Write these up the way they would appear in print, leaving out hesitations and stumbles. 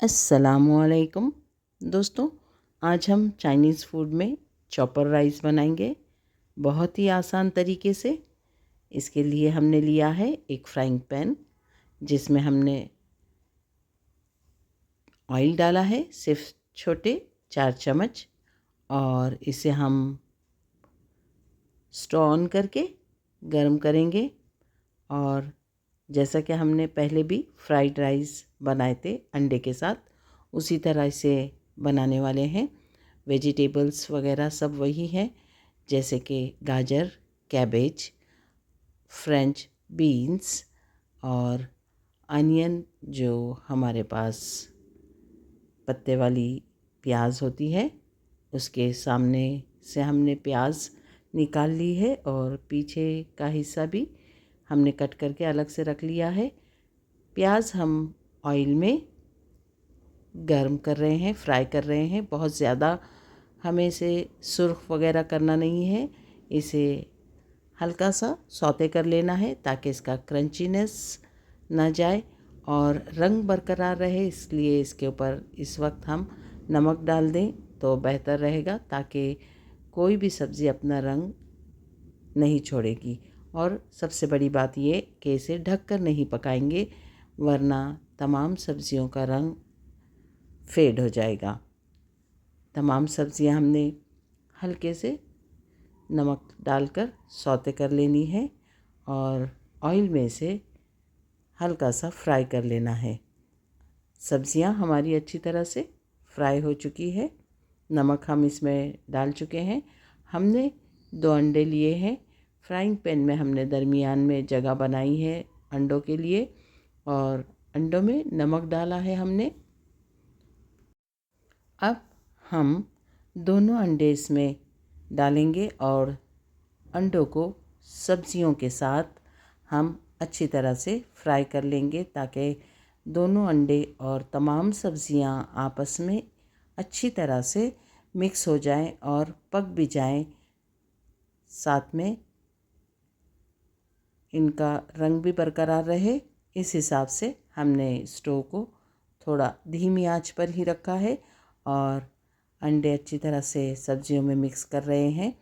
अस्सलामुअलैकुम दोस्तों, आज हम चाइनीज़ फूड में चॉपर राइस बनाएंगे बहुत ही आसान तरीके से। इसके लिए हमने लिया है एक फ्राइंग पैन जिसमें हमने ऑयल डाला है, सिर्फ छोटे 4 चम्मच। और इसे हम स्टोव ऑन करके गरम करेंगे। और जैसा कि हमने पहले भी फ्राइड राइस बनाए थे अंडे के साथ, उसी तरह से बनाने वाले हैं। वेजिटेबल्स वगैरह सब वही हैं, जैसे कि गाजर, कैबेज, फ्रेंच बीन्स और अनियन, जो हमारे पास पत्ते वाली प्याज होती है, उसके सामने से हमने प्याज निकाल ली है और पीछे का हिस्सा भी हमने कट करके अलग से रख लिया है। प्याज हम ऑयल में गर्म कर रहे हैं, फ्राई कर रहे हैं। बहुत ज़्यादा हमें इसे सुर्ख वगैरह करना नहीं है, इसे हल्का सा सौते कर लेना है ताकि इसका क्रंचीनेस ना जाए और रंग बरकरार रहे। इसलिए इसके ऊपर इस वक्त हम नमक डाल दें तो बेहतर रहेगा, ताकि कोई भी सब्ज़ी अपना रंग नहीं छोड़ेगी। और सबसे बड़ी बात ये कि इसे ढककर नहीं पकाएंगे, वरना तमाम सब्ज़ियों का रंग फेड हो जाएगा। तमाम सब्ज़ियां हमने हल्के से नमक डालकर सौते कर लेनी है और ऑयल में इसे हल्का सा फ्राई कर लेना है। सब्ज़ियां हमारी अच्छी तरह से फ्राई हो चुकी है। नमक हम इसमें डाल चुके हैं। हमने 2 अंडे लिए हैं। फ्राइंग पैन में हमने दरमियान में जगह बनाई है अंडों के लिए, और अंडों में नमक डाला है हमने। अब हम दोनों अंडे इसमें डालेंगे और अंडों को सब्जियों के साथ हम अच्छी तरह से फ्राई कर लेंगे, ताकि दोनों अंडे और तमाम सब्जियां आपस में अच्छी तरह से मिक्स हो जाएं और पक भी जाएं। साथ में इनका रंग भी बरकरार रहे, इस हिसाब से हमने स्टोव को थोड़ा धीमी आंच पर ही रखा है और अंडे अच्छी तरह से सब्जियों में मिक्स कर रहे हैं।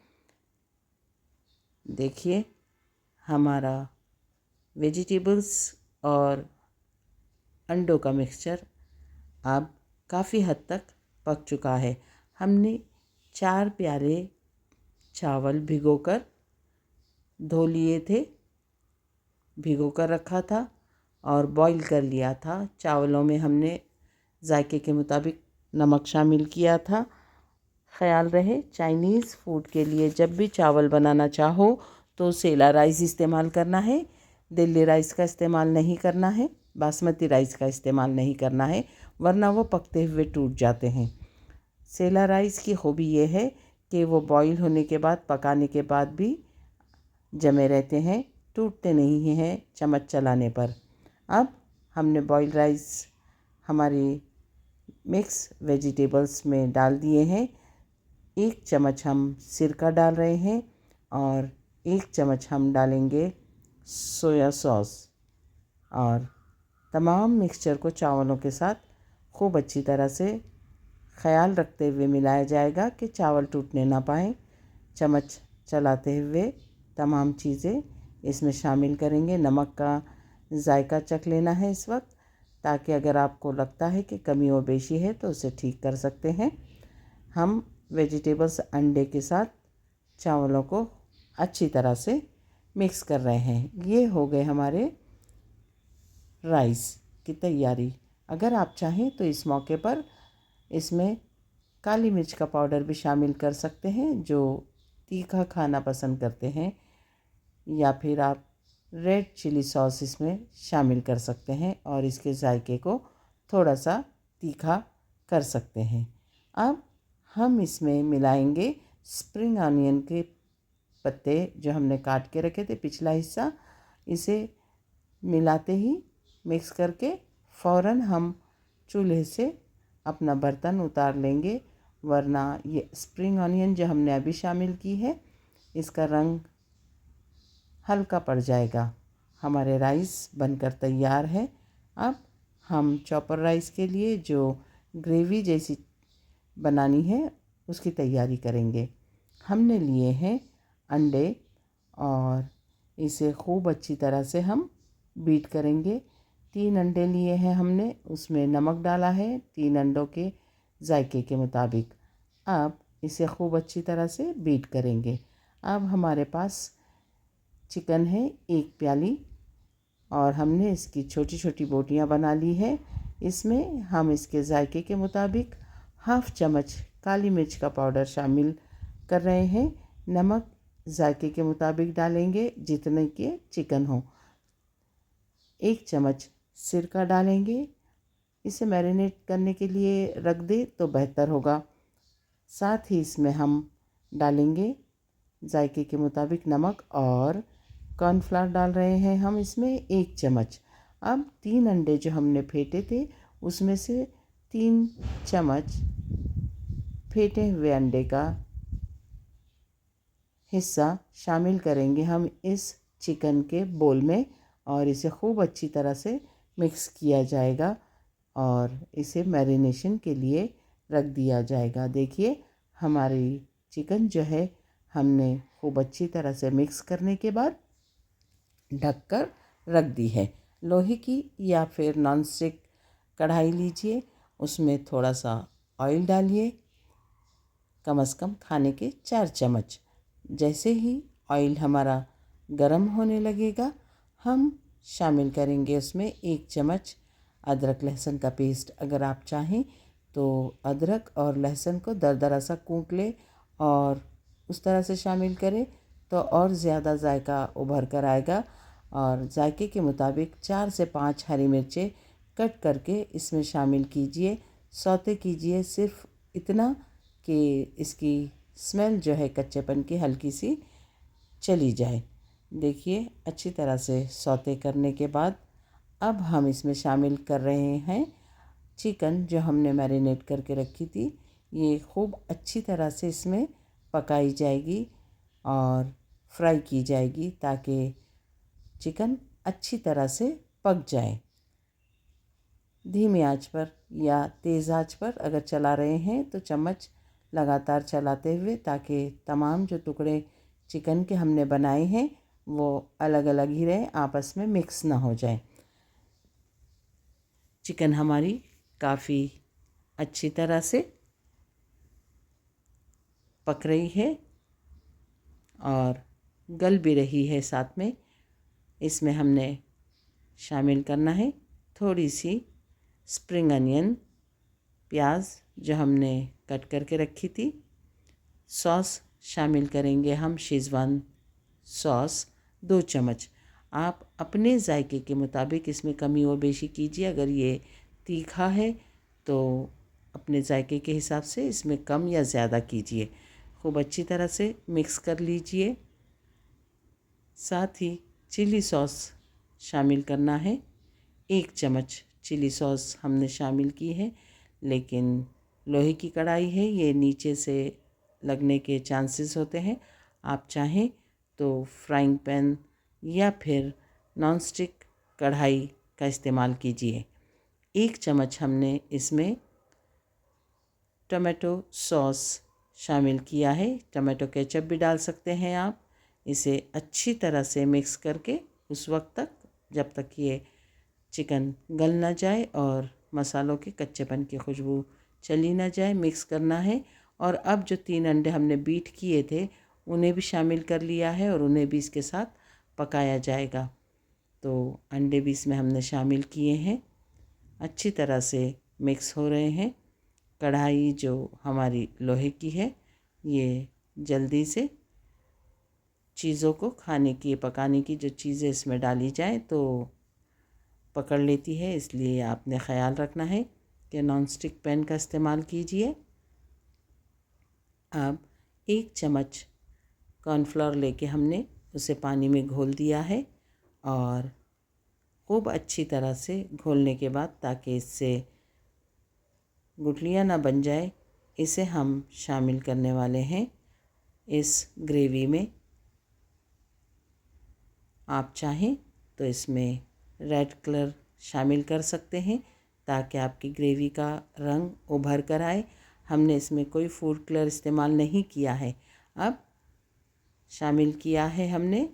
देखिए, हमारा वेजिटेबल्स और अंडों का मिक्सचर अब काफ़ी हद तक पक चुका है। हमने 4 प्याले चावल भिगोकर धो लिए थे, भिगोकर रखा था और बॉईल कर लिया था। चावलों में हमने जायके के मुताबिक नमक शामिल किया था। ख़याल रहे, चाइनीज़ फूड के लिए जब भी चावल बनाना चाहो तो सेला राइस इस्तेमाल करना है, दिल्ली राइस का इस्तेमाल नहीं करना है, बासमती राइस का इस्तेमाल नहीं करना है, वरना वो पकते हुए टूट जाते हैं। सेला राइस की खूबी ये है कि वो बॉईल होने के बाद, पकाने के बाद भी जमे रहते हैं, टूटते नहीं हैं चम्मच चलाने पर। अब हमने बॉईल राइस हमारी मिक्स वेजिटेबल्स में डाल दिए हैं। 1 चम्मच हम सिरका डाल रहे हैं और 1 चम्मच हम डालेंगे सोया सॉस, और तमाम मिक्सचर को चावलों के साथ खूब अच्छी तरह से ख्याल रखते हुए मिलाया जाएगा कि चावल टूटने ना पाएँ। चम्मच चलाते हुए तमाम चीज़ें इसमें शामिल करेंगे। नमक का जायका चख लेना है इस वक्त, ताकि अगर आपको लगता है कि कमी और बेशी है तो उसे ठीक कर सकते हैं। हम वेजिटेबल्स अंडे के साथ चावलों को अच्छी तरह से मिक्स कर रहे हैं। ये हो गए हमारे राइस की तैयारी। अगर आप चाहें तो इस मौके पर इसमें काली मिर्च का पाउडर भी शामिल कर सकते हैं, जो तीखा खाना पसंद करते हैं, या फिर आप रेड चिली सॉस इसमें शामिल कर सकते हैं और इसके जायके को थोड़ा सा तीखा कर सकते हैं। अब हम इसमें मिलाएंगे स्प्रिंग अनियन के पत्ते जो हमने काट के रखे थे, पिछला हिस्सा। इसे मिलाते ही मिक्स करके फ़ौरन हम चूल्हे से अपना बर्तन उतार लेंगे, वरना ये स्प्रिंग अनियन जो हमने अभी शामिल की है, इसका रंग हल्का पड़ जाएगा। हमारे राइस बनकर तैयार है। अब हम चॉपर राइस के लिए जो ग्रेवी जैसी बनानी है उसकी तैयारी करेंगे। हमने लिए हैं अंडे और इसे खूब अच्छी तरह से हम बीट करेंगे। 3 अंडे लिए हैं हमने, उसमें नमक डाला है 3 अंडों के जायके के मुताबिक। अब इसे खूब अच्छी तरह से बीट करेंगे। अब हमारे पास चिकन है 1 प्याली और हमने इसकी छोटी छोटी बोटियां बना ली है। इसमें हम इसके जायके के मुताबिक हाफ़ चम्मच काली मिर्च का पाउडर शामिल कर रहे हैं। नमक जायके के मुताबिक डालेंगे जितने के चिकन हो। 1 चम्मच सिरका डालेंगे। इसे मैरिनेट करने के लिए रख दें तो बेहतर होगा। साथ ही इसमें हम डालेंगे जायके के मुताबिक नमक और कॉर्नफ्लावर डाल रहे हैं हम इसमें 1 चम्मच। अब 3 अंडे जो हमने फेंटे थे उसमें से 3 चम्मच फेंटे हुए अंडे का हिस्सा शामिल करेंगे हम इस चिकन के बोल में और इसे खूब अच्छी तरह से मिक्स किया जाएगा और इसे मैरिनेशन के लिए रख दिया जाएगा। देखिए हमारी चिकन जो है हमने खूब अच्छी तरह से मिक्स करने के बाद ढककर रख दी है। लोहे की या फिर नॉन स्टिक कढ़ाई लीजिए, उसमें थोड़ा सा ऑयल डालिए, कम से कम खाने के 4 चम्मच। जैसे ही ऑयल हमारा गर्म होने लगेगा हम शामिल करेंगे उसमें 1 चम्मच अदरक लहसुन का पेस्ट। अगर आप चाहें तो अदरक और लहसुन को दरदरा सा कूट लें और उस तरह से शामिल करें तो और ज़्यादा जायका उभर कर आएगा। और जायके के मुताबिक 4 से 5 हरी मिर्चें कट करके इसमें शामिल कीजिए। सौते कीजिए सिर्फ इतना कि इसकी स्मेल जो है कच्चेपन की हल्की सी चली जाए। देखिए अच्छी तरह से सौते करने के बाद अब हम इसमें शामिल कर रहे हैं चिकन जो हमने मैरिनेट करके रखी थी। ये खूब अच्छी तरह से इसमें पकाई जाएगी और फ्राई की जाएगी ताकि चिकन अच्छी तरह से पक जाए। धीमी आंच पर या तेज़ आंच पर अगर चला रहे हैं तो चम्मच लगातार चलाते हुए ताकि तमाम जो टुकड़े चिकन के हमने बनाए हैं वो अलग अलग ही रहें, आपस में मिक्स ना हो जाए। चिकन हमारी काफ़ी अच्छी तरह से पक रही है और गल भी रही है। साथ में इसमें हमने शामिल करना है थोड़ी सी स्प्रिंग अनियन, प्याज जो हमने कट करके रखी थी। सॉस शामिल करेंगे हम शेज़वान सॉस 2 चम्मच। आप अपने जायके के मुताबिक इसमें कमी और बेशी कीजिए। अगर ये तीखा है तो अपने जायके के हिसाब से इसमें कम या ज़्यादा कीजिए। खूब अच्छी तरह से मिक्स कर लीजिए। साथ ही चिली सॉस शामिल करना है। 1 चम्मच चिली सॉस हमने शामिल की है, लेकिन लोहे की कढ़ाई है, ये नीचे से लगने के चांसेस होते हैं। आप चाहें तो फ्राइंग पैन या फिर नॉन स्टिक कढ़ाई का इस्तेमाल कीजिए। 1 चम्मच हमने इसमें टमाटो सॉस शामिल किया है। टमाटो केचप भी डाल सकते हैं आप। इसे अच्छी तरह से मिक्स करके उस वक्त तक जब तक ये चिकन गल ना जाए और मसालों के कच्चेपन की खुशबू चली ना जाए मिक्स करना है। और अब जो 3 अंडे हमने बीट किए थे उन्हें भी शामिल कर लिया है और उन्हें भी इसके साथ पकाया जाएगा। तो अंडे भी इसमें हमने शामिल किए हैं, अच्छी तरह से मिक्स हो रहे हैं। कढ़ाई जो हमारी लोहे की है ये जल्दी से चीज़ों को खाने की पकाने की जो चीज़ें इसमें डाली जाए तो पकड़ लेती है, इसलिए आपने ख़याल रखना है कि नॉन स्टिक पैन का इस्तेमाल कीजिए। अब 1 चम्मच कॉर्नफ्लोर लेके हमने उसे पानी में घोल दिया है और खूब अच्छी तरह से घोलने के बाद ताकि इससे गुठलियाँ ना बन जाए, इसे हम शामिल करने वाले हैं इस ग्रेवी में। आप चाहें तो इसमें रेड कलर शामिल कर सकते हैं, ताकि आपकी ग्रेवी का रंग उभर कर आए। हमने इसमें कोई फूड कलर इस्तेमाल नहीं किया है। अब शामिल किया है हमने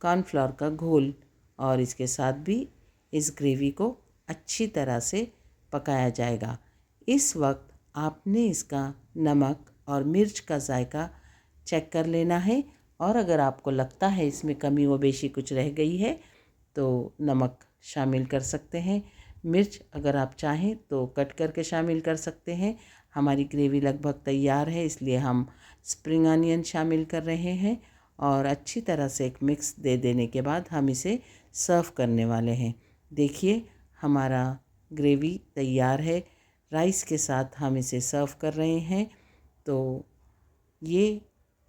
कॉर्नफ्लोर का घोल और इसके साथ भी इस ग्रेवी को अच्छी तरह से पकाया जाएगा। इस वक्त आपने इसका नमक और मिर्च का जायका चेक कर लेना है और अगर आपको लगता है इसमें कमी व बेशी कुछ रह गई है तो नमक शामिल कर सकते हैं। मिर्च अगर आप चाहें तो कट करके शामिल कर सकते हैं। हमारी ग्रेवी लगभग तैयार है, इसलिए हम स्प्रिंग अनियन शामिल कर रहे हैं और अच्छी तरह से एक मिक्स दे देने के बाद हम इसे सर्व करने वाले हैं। देखिए हमारा ग्रेवी तैयार है। राइस के साथ हम इसे सर्व कर रहे हैं। तो ये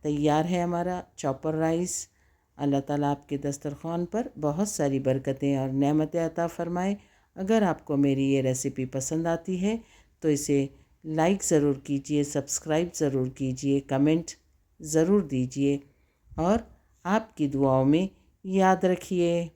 तैयार है हमारा चॉपर राइस। अल्लाह ताला आपके दस्तरख़्वान पर बहुत सारी बरकतें और नेमतें अता फ़रमाए। अगर आपको मेरी ये रेसिपी पसंद आती है तो इसे लाइक ज़रूर कीजिए, सब्सक्राइब ज़रूर कीजिए, कमेंट ज़रूर दीजिए और आपकी दुआओं में याद रखिए।